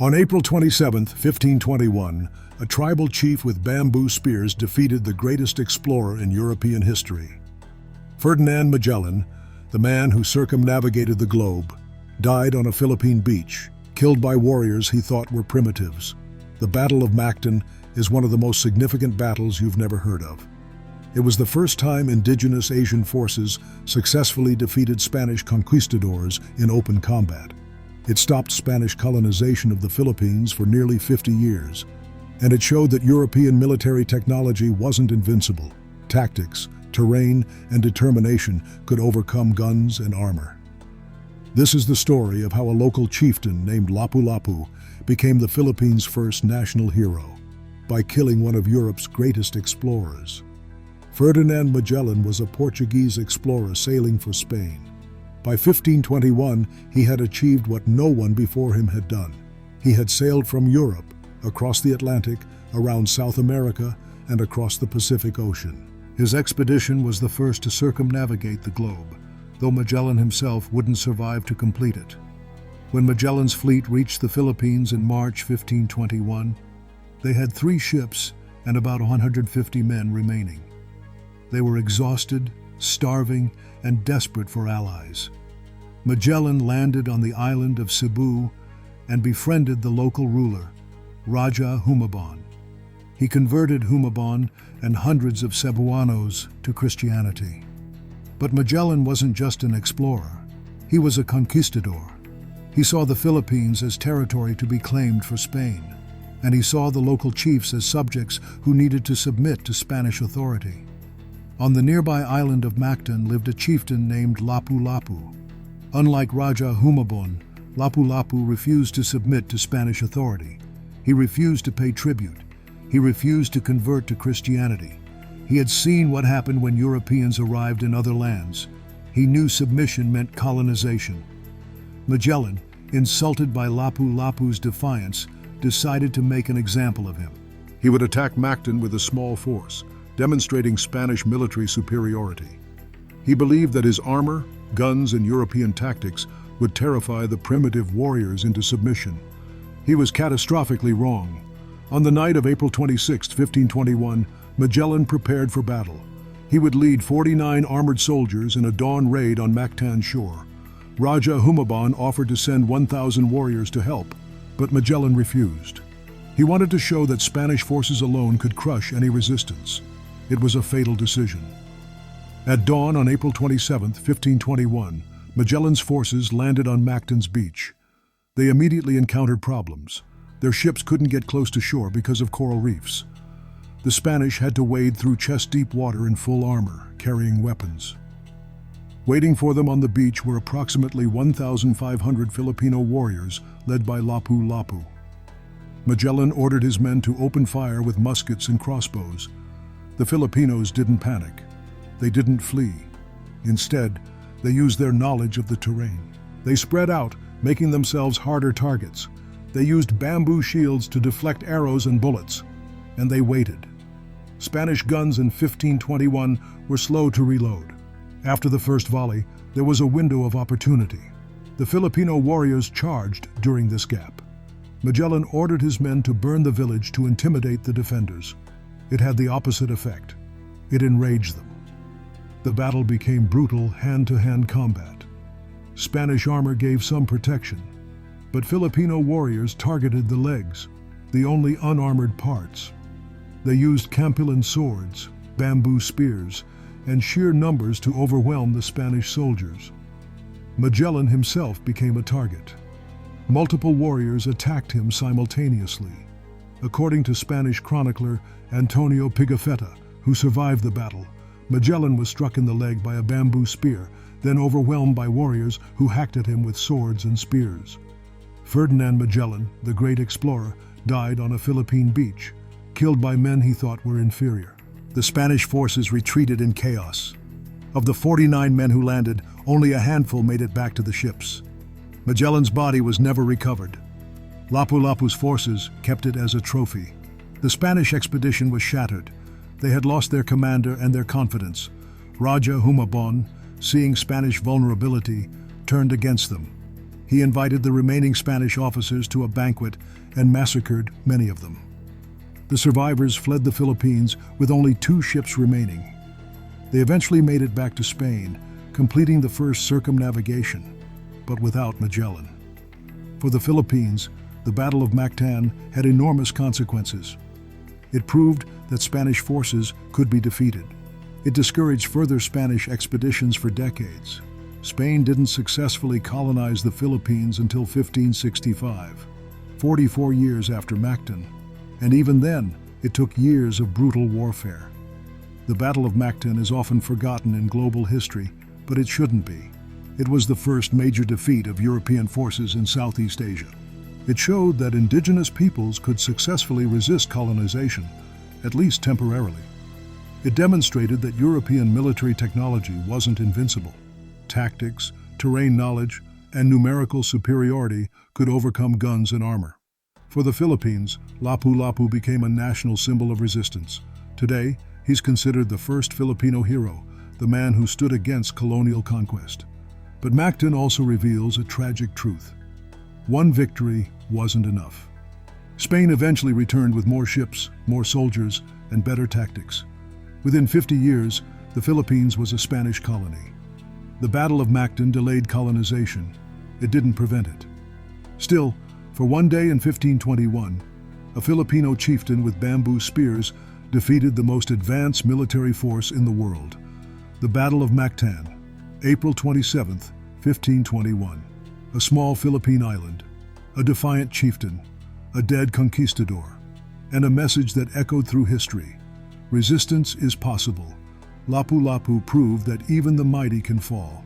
On April 27, 1521, a tribal chief with bamboo spears defeated the greatest explorer in European history. Ferdinand Magellan, the man who circumnavigated the globe, died on a Philippine beach, killed by warriors he thought were primitives. The Battle of Mactan is one of the most significant battles you've never heard of. It was the first time indigenous Asian forces successfully defeated Spanish conquistadors in open combat. It stopped Spanish colonization of the Philippines for nearly 50 years, and it showed that European military technology wasn't invincible. Tactics, terrain, and determination could overcome guns and armor. This is the story of how a local chieftain named Lapu-Lapu became the Philippines' first national hero by killing one of Europe's greatest explorers. Ferdinand Magellan was a Portuguese explorer sailing for Spain. By 1521, he had achieved what no one before him had done. He had sailed from Europe, across the Atlantic, around South America, and across the Pacific Ocean. His expedition was the first to circumnavigate the globe, though Magellan himself wouldn't survive to complete it. When Magellan's fleet reached the Philippines in March 1521, they had 3 ships and about 150 men remaining. They were exhausted, starving, and desperate for allies. Magellan landed on the island of Cebu and befriended the local ruler, Raja Humabon. He converted Humabon and hundreds of Cebuanos to Christianity. But Magellan wasn't just an explorer. He was a conquistador. He saw the Philippines as territory to be claimed for Spain, and he saw the local chiefs as subjects who needed to submit to Spanish authority. On the nearby island of Mactan lived a chieftain named Lapu-Lapu. Unlike Raja Humabon, Lapu-Lapu refused to submit to Spanish authority. He refused to pay tribute. He refused to convert to Christianity. He had seen what happened when Europeans arrived in other lands. He knew submission meant colonization. Magellan, insulted by Lapu-Lapu's defiance, decided to make an example of him. He would attack Mactan with a small force, demonstrating Spanish military superiority. He believed that his armor, guns, and European tactics would terrify the primitive warriors into submission. He was catastrophically wrong. On the night of April 26, 1521, Magellan prepared for battle. He would lead 49 armored soldiers in a dawn raid on Mactan shore. Raja Humabon offered to send 1,000 warriors to help, but Magellan refused. He wanted to show that Spanish forces alone could crush any resistance. It was a fatal decision. At dawn on April 27, 1521, Magellan's forces landed on Mactan's beach. They immediately encountered problems. Their ships couldn't get close to shore because of coral reefs. The Spanish had to wade through chest-deep water in full armor, carrying weapons. Waiting for them on the beach were approximately 1,500 Filipino warriors led by Lapu-Lapu. Magellan ordered his men to open fire with muskets and crossbows. The Filipinos didn't panic. They didn't flee. Instead, they used their knowledge of the terrain. They spread out, making themselves harder targets. They used bamboo shields to deflect arrows and bullets. And they waited. Spanish guns in 1521 were slow to reload. After the first volley, there was a window of opportunity. The Filipino warriors charged during this gap. Magellan ordered his men to burn the village to intimidate the defenders. It had the opposite effect. It enraged them. The battle became brutal hand-to-hand combat. Spanish armor gave some protection, but Filipino warriors targeted the legs, the only unarmored parts. They used Campillan swords, bamboo spears, and sheer numbers to overwhelm the Spanish soldiers. Magellan himself became a target. Multiple warriors attacked him simultaneously. According to Spanish chronicler Antonio Pigafetta, who survived the battle, Magellan was struck in the leg by a bamboo spear, then overwhelmed by warriors who hacked at him with swords and spears. Ferdinand Magellan, the great explorer, died on a Philippine beach, killed by men he thought were inferior. The Spanish forces retreated in chaos. Of the 49 men who landed, only a handful made it back to the ships. Magellan's body was never recovered. Lapu-Lapu's forces kept it as a trophy. The Spanish expedition was shattered. They had lost their commander and their confidence. Raja Humabon, seeing Spanish vulnerability, turned against them. He invited the remaining Spanish officers to a banquet and massacred many of them. The survivors fled the Philippines with only 2 ships remaining. They eventually made it back to Spain, completing the first circumnavigation, but without Magellan. For the Philippines, the Battle of Mactan had enormous consequences. It proved that Spanish forces could be defeated. It discouraged further Spanish expeditions for decades. Spain didn't successfully colonize the Philippines until 1565, 44 years after Mactan, and even then, it took years of brutal warfare. The Battle of Mactan is often forgotten in global history, but it shouldn't be. It was the first major defeat of European forces in Southeast Asia. It showed that indigenous peoples could successfully resist colonization, at least temporarily. It demonstrated that European military technology wasn't invincible. Tactics, terrain knowledge, and numerical superiority could overcome guns and armor. For the Philippines, Lapu-Lapu became a national symbol of resistance. Today, he's considered the first Filipino hero, the man who stood against colonial conquest. But Mactan also reveals a tragic truth. One victory wasn't enough. Spain eventually returned with more ships, more soldiers, and better tactics. Within 50 years, the Philippines was a Spanish colony. The Battle of Mactan delayed colonization. It didn't prevent it. Still, for one day in 1521, a Filipino chieftain with bamboo spears defeated the most advanced military force in the world. The Battle of Mactan, April 27, 1521. A small Philippine island, a defiant chieftain, a dead conquistador, and a message that echoed through history. Resistance is possible. Lapu-Lapu proved that even the mighty can fall.